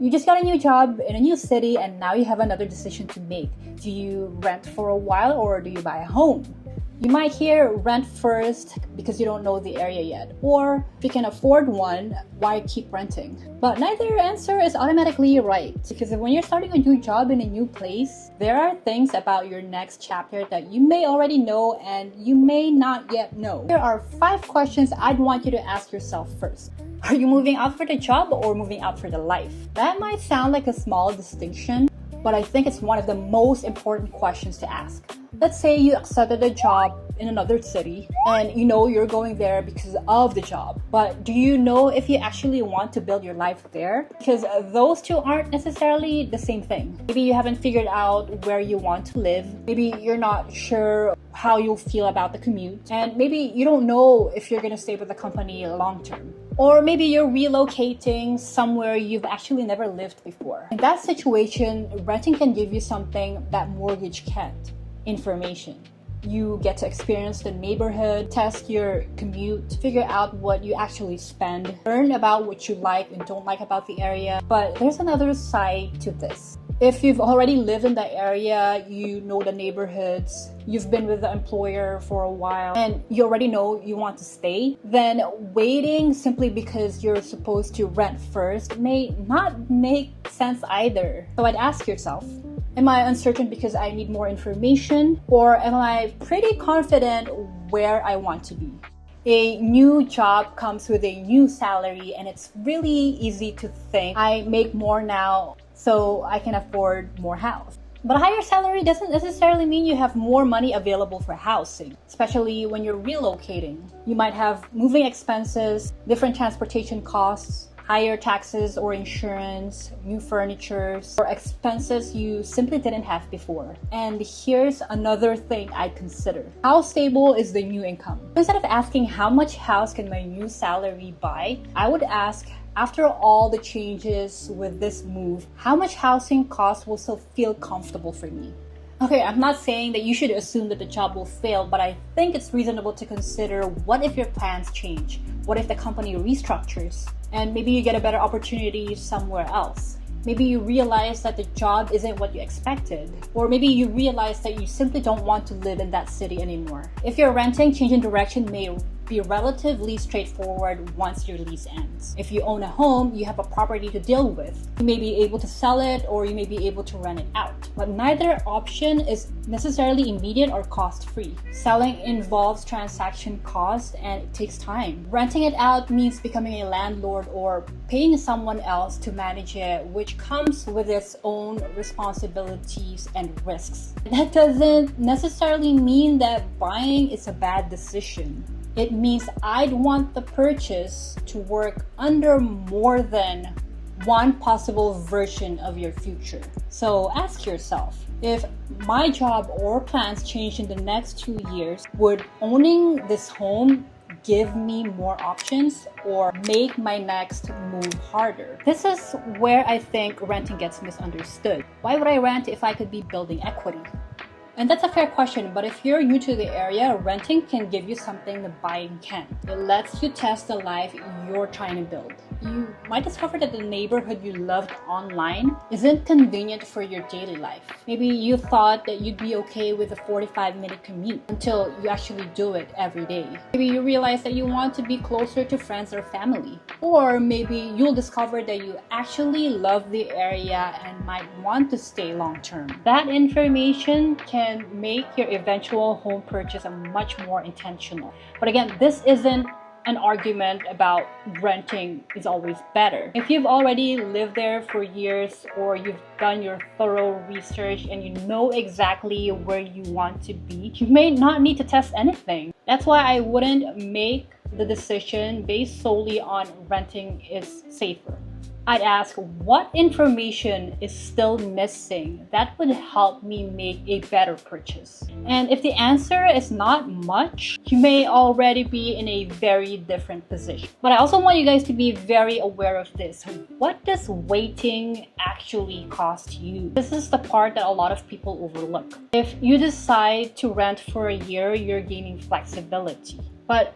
You just got a new job in a new city and now you have another decision to make. Do you rent for a while or do you buy a home? You might hear rent first because you don't know the area yet, or if you can afford one, why keep renting? But neither answer is automatically right, because when you're starting a new job in a new place, there are things about your next chapter that you may already know and you may not yet know. Here are 5 questions I'd want you to ask yourself first. Are you moving out for the job or moving out for the life? That might sound like a small distinction, but I think it's one of the most important questions to ask. Let's say you accepted a job in another city and you know you're going there because of the job. But do you know if you actually want to build your life there? Because those two aren't necessarily the same thing. Maybe you haven't figured out where you want to live. Maybe you're not sure how you'll feel about the commute. And maybe you don't know if you're going to stay with the company long term. Or maybe you're relocating somewhere you've actually never lived before. In that situation, renting can give you something that mortgage can't. Information. You get to experience the neighborhood, test your commute, figure out what you actually spend, learn about what you like and don't like about the area. But there's another side to this. If you've already lived in the area, you know the neighborhoods, you've been with the employer for a while, and you already know you want to stay, then waiting simply because you're supposed to rent first may not make sense either. So I'd ask yourself, am I uncertain because I need more information, or am I pretty confident where I want to be? A new job comes with a new salary, and it's really easy to think I make more now so I can afford more house. But a higher salary doesn't necessarily mean you have more money available for housing, especially when you're relocating. You might have moving expenses, different transportation costs, higher taxes or insurance, new furniture, or expenses you simply didn't have before. And here's another thing I'd consider. How stable is the new income? Instead of asking how much house can my new salary buy, I would ask, after all the changes with this move, how much housing costs will still feel comfortable for me? Okay, I'm not saying that you should assume that the job will fail, but I think it's reasonable to consider, what if your plans change? What if the company restructures? And maybe you get a better opportunity somewhere else. Maybe you realize that the job isn't what you expected. Or maybe you realize that you simply don't want to live in that city anymore. If you're renting, changing direction may be relatively straightforward once your lease ends. If you own a home, you have a property to deal with. You may be able to sell it or you may be able to rent it out. But neither option is necessarily immediate or cost-free. Selling involves transaction costs and it takes time. Renting it out means becoming a landlord or paying someone else to manage it, which comes with its own responsibilities and risks. That doesn't necessarily mean that buying is a bad decision. It means I'd want the purchase to work under more than one possible version of your future. So ask yourself, if my job or plans change in the next 2 years, would owning this home give me more options or make my next move harder? This is where I think renting gets misunderstood. Why would I rent if I could be building equity? And that's a fair question, but if you're new to the area, renting can give you something that buying can't. It lets you test the life you're trying to build. You might discover that the neighborhood you loved online isn't convenient for your daily life. Maybe you thought that you'd be okay with a 45-minute commute until you actually do it every day. Maybe you realize that you want to be closer to friends or family. Or maybe you'll discover that you actually love the area and might want to stay long term. That information can make your eventual home purchase a much more intentional. But again, this isn't an argument about renting is always better. If you've already lived there for years or you've done your thorough research and you know exactly where you want to be, you may not need to test anything. That's why I wouldn't make the decision based solely on renting is safer. I'd ask, what information is still missing that would help me make a better purchase? And if the answer is not much, you may already be in a very different position. But I also want you guys to be very aware of this. What does waiting actually cost you? This is the part that a lot of people overlook. If you decide to rent for a year, you're gaining flexibility. But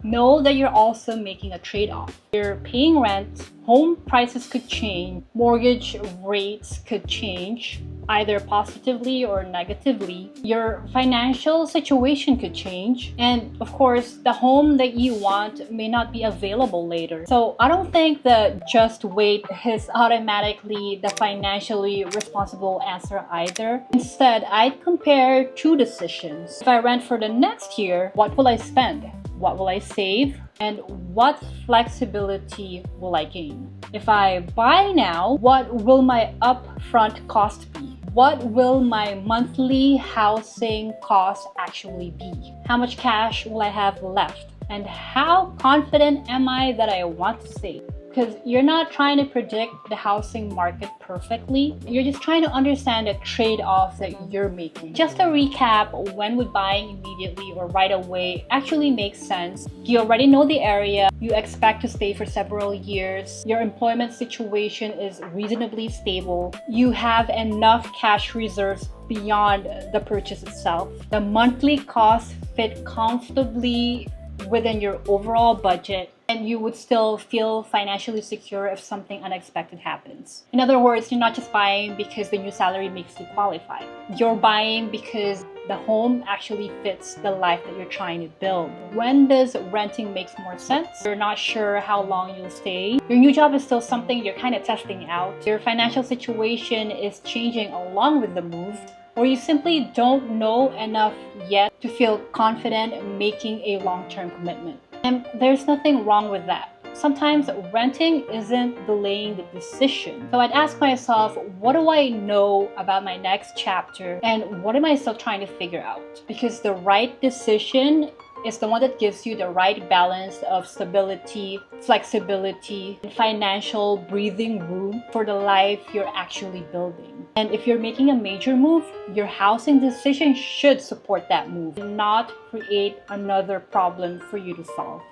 know that you're also making a trade-off. You're paying rent, home prices could change, mortgage rates could change, either positively or negatively. Your financial situation could change, and of course, the home that you want may not be available later. So I don't think that just wait is automatically the financially responsible answer either. Instead, I'd compare two decisions. If I rent for the next year, what will I spend? What will I save? And what flexibility will I gain? If I buy now, what will my upfront cost be? What will my monthly housing cost actually be? How much cash will I have left? And how confident am I that I want to save? Because you're not trying to predict the housing market perfectly. You're just trying to understand the trade-off that you're making. Just to recap, when would buying immediately or right away actually makes sense? You already know the area, you expect to stay for several years, your employment situation is reasonably stable, you have enough cash reserves beyond the purchase itself, the monthly costs fit comfortably within your overall budget, and you would still feel financially secure if something unexpected happens. In other words, you're not just buying because the new salary makes you qualify. You're buying because the home actually fits the life that you're trying to build. When does renting make more sense? You're not sure how long you'll stay. Your new job is still something you're kind of testing out. Your financial situation is changing along with the move, or you simply don't know enough yet to feel confident making a long-term commitment. And there's nothing wrong with that. Sometimes renting isn't delaying the decision. So I'd ask myself, what do I know about my next chapter and what am I still trying to figure out? Because the right decision is the one that gives you the right balance of stability, flexibility, and financial breathing room for the life you're actually building. And if you're making a major move, your housing decision should support that move, not create another problem for you to solve.